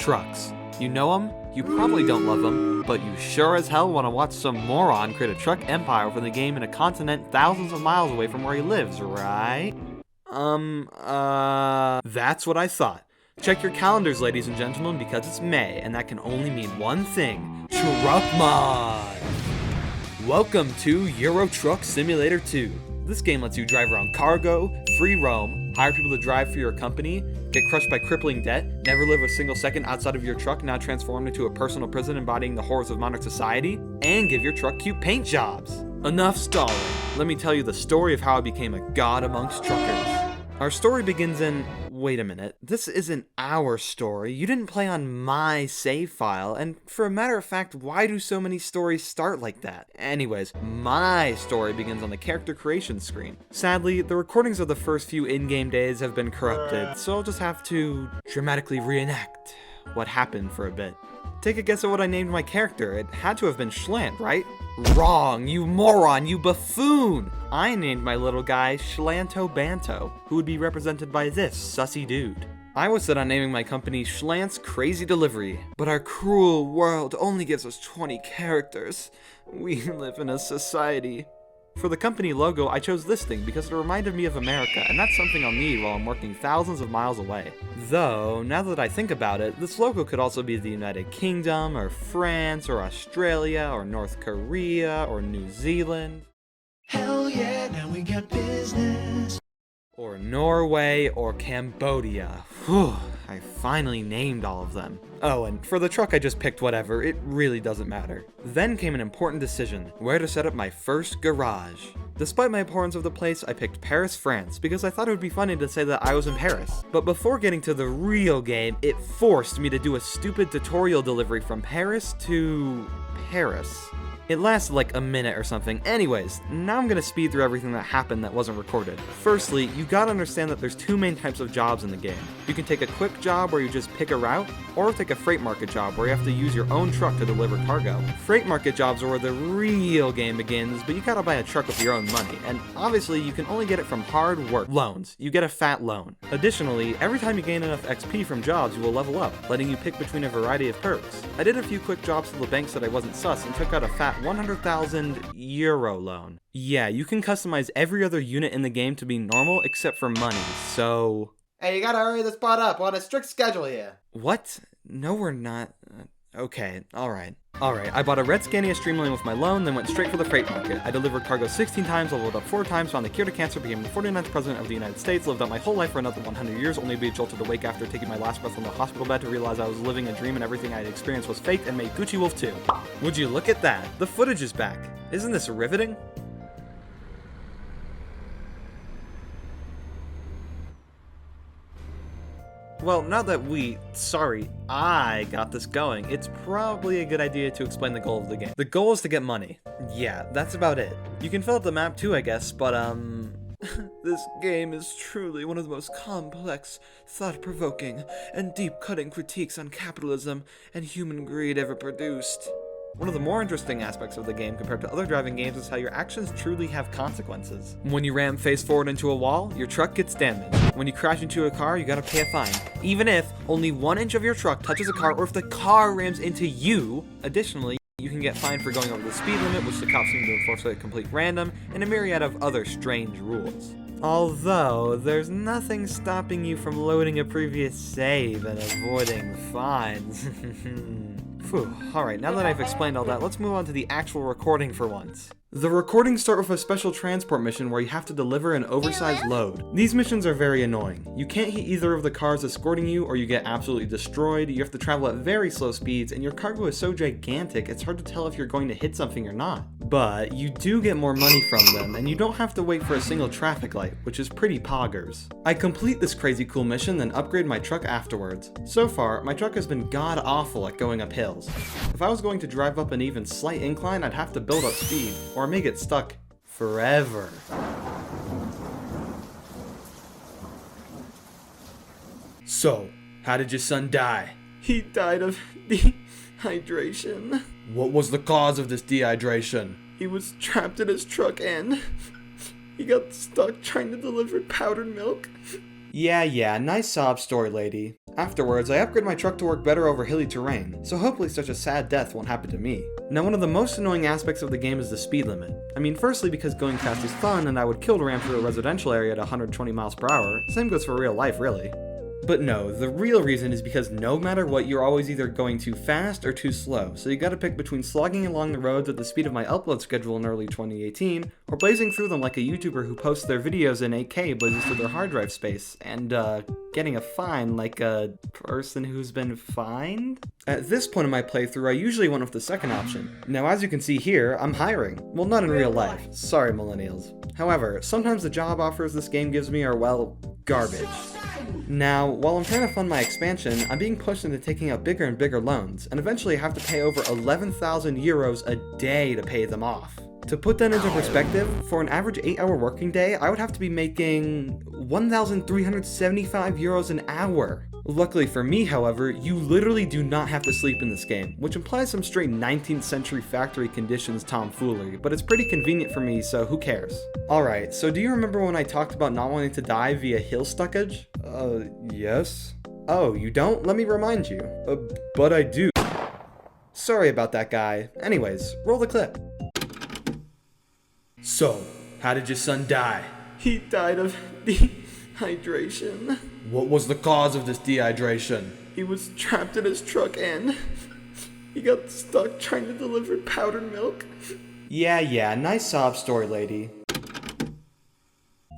Trucks. You know them, you probably don't love them, but you sure as hell want to watch some moron create a truck empire for the game in a continent thousands of miles away from where he lives, right? That's what I thought. Check your calendars, ladies and gentlemen, because it's May, and that can only mean one thing: Truck Mod! Welcome to Euro Truck Simulator 2. This game lets you drive around cargo, free roam, hire people to drive for your company, get crushed by crippling debt, never live a single second outside of your truck now transformed into a personal prison embodying the horrors of modern society, and give your truck cute paint jobs. Enough stalling. Let me tell you the story of how I became a god amongst truckers. Our story begins in... Wait a minute, this isn't our story. You didn't play on my save file, and for a matter of fact, why do so many stories start like that? Anyways, my story begins on the character creation screen. Sadly, the recordings of the first few in-game days have been corrupted, so I'll just have to dramatically reenact what happened for a bit. Take a guess at what I named my character. It had to have been Shlant, right? Wrong, you moron, you buffoon! I named my little guy Shlanto Banto, who would be represented by this sussy dude. I was set on naming my company Shlant's Crazy Delivery, but our cruel world only gives us 20 characters. We live in a society. For the company logo, I chose this thing because it reminded me of America, and that's something I'll need while I'm working thousands of miles away. Though, now that I think about it, this logo could also be the United Kingdom, or France, or Australia, or North Korea, or New Zealand. Hell yeah, now we got business. Or Norway, or Cambodia. Whew, I finally named all of them. Oh, and for the truck I just picked whatever, it really doesn't matter. Then came an important decision, where to set up my first garage. Despite my abhorrence of the place, I picked Paris, France, because I thought it would be funny to say that I was in Paris. But before getting to the real game, it forced me to do a stupid tutorial delivery from Paris to Paris. It lasted like a minute or something. Anyways, now I'm gonna speed through everything that happened that wasn't recorded. Firstly, you gotta understand that there's two main types of jobs in the game. You can take a quick job where you just pick a route, or take a freight market job where you have to use your own truck to deliver cargo. Freight market jobs are where the real game begins, but you gotta buy a truck with your own money, and obviously you can only get it from hard work. Loans. You get a fat loan. Additionally, every time you gain enough XP from jobs, you will level up, letting you pick between a variety of perks. I did a few quick jobs to the bank that I wasn't sus and took out a fat 100,000 euro loan. Yeah, you can customize every other unit in the game to be normal except for money, so... Hey, you gotta hurry this part up. We're on a strict schedule here. What? No, we're not. Okay, alright. Alright, I bought a red Scania Streamline with my loan, then went straight for the freight market. I delivered cargo 16 times, leveled up 4 times, found the cure to cancer, became the 49th president of the United States, lived out my whole life for another 100 years, only to be jolted awake after taking my last breath on the hospital bed to realize I was living a dream and everything I had experienced was fake, and made Gucci Wolf 2. Would you look at that? The footage is back. Isn't this riveting? Well, now that I got this going, it's probably a good idea to explain the goal of the game. The goal is to get money. Yeah, that's about it. You can fill out the map too, I guess, but this game is truly one of the most complex, thought-provoking, and deep-cutting critiques on capitalism and human greed ever produced. One of the more interesting aspects of the game compared to other driving games is how your actions truly have consequences. When you ram face forward into a wall, your truck gets damaged. When you crash into a car, you gotta pay a fine, even if only 1 inch of your truck touches a car or if the car rams into you. Additionally, you can get fined for going over the speed limit, which the cops seem to enforce at complete random, and a myriad of other strange rules. Although, there's nothing stopping you from loading a previous save and avoiding fines. Phew, alright, now that I've explained all that, let's move on to the actual recording for once. The recordings start with a special transport mission where you have to deliver an oversized load. These missions are very annoying. You can't hit either of the cars escorting you or you get absolutely destroyed, you have to travel at very slow speeds, and your cargo is so gigantic it's hard to tell if you're going to hit something or not. But you do get more money from them, and you don't have to wait for a single traffic light, which is pretty poggers. I complete this crazy cool mission, then upgrade my truck afterwards. So far, my truck has been god-awful at going up hills. If I was going to drive up an even slight incline, I'd have to build up speed, or I may get stuck forever. So, how did your son die? He died of dehydration. What was the cause of this dehydration? He was trapped in his truck and he got stuck trying to deliver powdered milk. Yeah, nice sob story, lady. Afterwards, I upgrade my truck to work better over hilly terrain, so hopefully such a sad death won't happen to me. Now, one of the most annoying aspects of the game is the speed limit. I mean, firstly because going fast is fun and I would kill to ram through a residential area at 120 miles per hour, same goes for real life really. But no, the real reason is because no matter what, you're always either going too fast or too slow, so you gotta pick between slogging along the roads at the speed of my upload schedule in early 2018, or blazing through them like a YouTuber who posts their videos in 8K blazes through their hard drive space, and getting a fine like a person who's been fined? At this point in my playthrough, I usually went with the second option. Now as you can see here, I'm hiring. Well, not in real life. Sorry, millennials. However, sometimes the job offers this game gives me are, well, garbage. Now, while I'm trying to fund my expansion, I'm being pushed into taking out bigger and bigger loans, and eventually I have to pay over 11,000 euros a day to pay them off. To put that into perspective, for an average 8-hour working day, I would have to be making 1,375 euros an hour. Luckily for me, however, you literally do not have to sleep in this game, which implies some straight 19th century factory conditions tomfoolery, but it's pretty convenient for me, so who cares? Alright, so do you remember when I talked about not wanting to die via hill stuckage? Yes? Oh, you don't? Let me remind you. But I do. Sorry about that, guy. Anyways, roll the clip. So, how did your son die? He died of dehydration. What was the cause of this dehydration? He was trapped in his truck and he got stuck trying to deliver powdered milk. Yeah, nice sob story, lady.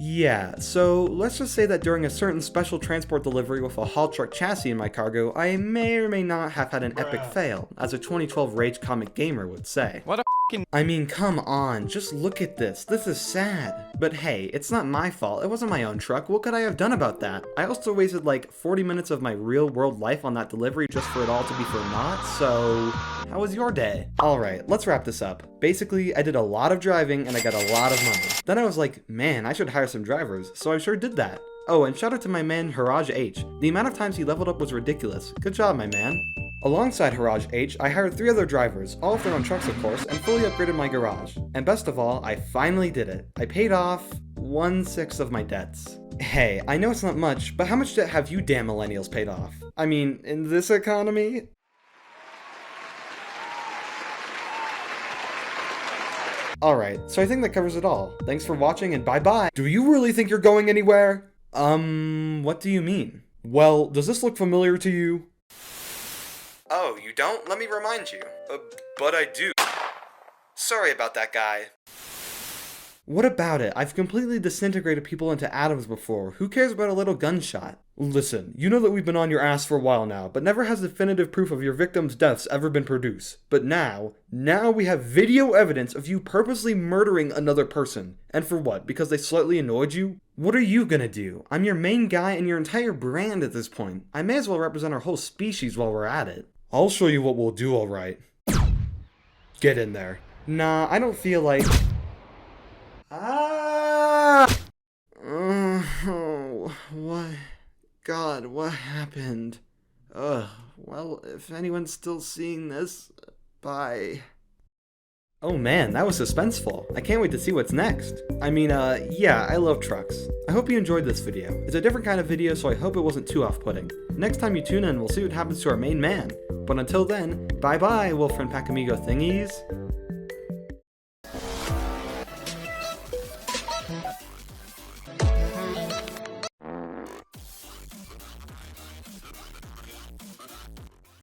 Yeah, so let's just say that during a certain special transport delivery with a haul truck chassis in my cargo, I may or may not have had an epic fail, as a 2012 Rage Comic gamer would say. What a I mean, come on, just look at this. This is sad. But hey, it's not my fault. It wasn't my own truck. What could I have done about that? I also wasted like 40 minutes of my real world life on that delivery just for it all to be for naught, so how was your day? Alright, let's wrap this up. Basically, I did a lot of driving and I got a lot of money. Then I was like, man, I should hire some drivers, so I sure did that. Oh, and shout out to my man Haraj H. The amount of times he leveled up was ridiculous. Good job, my man. Alongside Haraj H, I hired 3 other drivers, all of their own trucks of course, and fully upgraded my garage. And best of all, I finally did it. I paid off 1/6 of my debts. Hey, I know it's not much, but how much debt have you damn millennials paid off? I mean, in this economy? Alright, so I think that covers it all. Thanks for watching and bye-bye. Do you really think you're going anywhere? What do you mean? Well, does this look familiar to you? Oh, you don't? Let me remind you. But I do. Sorry about that, guy. What about it? I've completely disintegrated people into atoms before. Who cares about a little gunshot? Listen, you know that we've been on your ass for a while now, but never has definitive proof of your victims' deaths ever been produced. But now we have video evidence of you purposely murdering another person. And for what? Because they slightly annoyed you? What are you gonna do? I'm your main guy and your entire brand at this point. I may as well represent our whole species while we're at it. I'll show you what we'll do, alright. Get in there. Nah, I don't feel like... what? God, what happened? Well, if anyone's still seeing this, bye. Oh man, that was suspenseful. I can't wait to see what's next. I mean, yeah, I love trucks. I hope you enjoyed this video. It's a different kind of video, so I hope it wasn't too off-putting. Next time you tune in, we'll see what happens to our main man. But until then, bye-bye, Wolf and Pack Amigo thingies.